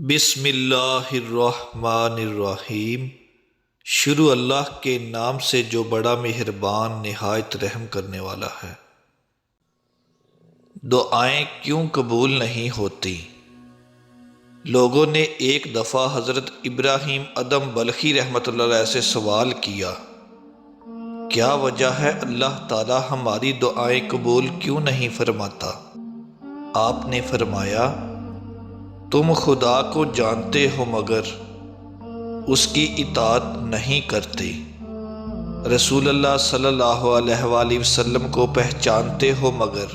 بسم اللہ الرحمن الرحیم۔ شروع اللہ کے نام سے جو بڑا مہربان نہایت رحم کرنے والا ہے۔ دعائیں کیوں قبول نہیں ہوتی؟ لوگوں نے ایک دفعہ حضرت ابراہیم ادم بلخی رحمۃ اللہ علیہ سے سوال کیا، کیا وجہ ہے اللہ تعالی ہماری دعائیں قبول کیوں نہیں فرماتا؟ آپ نے فرمایا، تم خدا کو جانتے ہو مگر اس کی اطاعت نہیں کرتے، رسول اللہ صلی اللہ علیہ وآلہ وسلم کو پہچانتے ہو مگر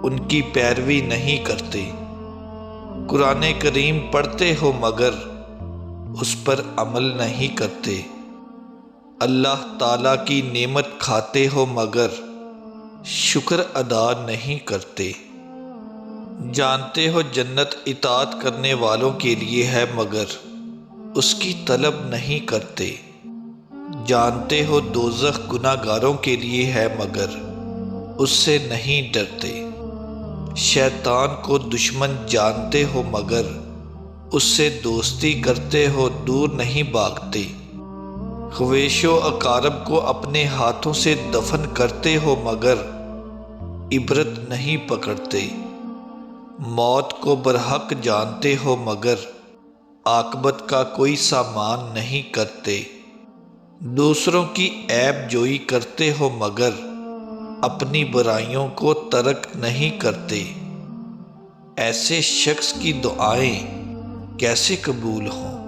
ان کی پیروی نہیں کرتے، قرآن کریم پڑھتے ہو مگر اس پر عمل نہیں کرتے، اللہ تعالیٰ کی نعمت کھاتے ہو مگر شکر ادا نہیں کرتے، جانتے ہو جنت اطاعت کرنے والوں کے لیے ہے مگر اس کی طلب نہیں کرتے، جانتے ہو دوزخ گناہ گاروں کے لیے ہے مگر اس سے نہیں ڈرتے، شیطان کو دشمن جانتے ہو مگر اس سے دوستی کرتے ہو دور نہیں بھاگتے، خویش و اقارب کو اپنے ہاتھوں سے دفن کرتے ہو مگر عبرت نہیں پکڑتے، موت کو برحق جانتے ہو مگر عاقبت کا کوئی سامان نہیں کرتے، دوسروں کی عیب جوئی کرتے ہو مگر اپنی برائیوں کو ترک نہیں کرتے، ایسے شخص کی دعائیں کیسے قبول ہوں؟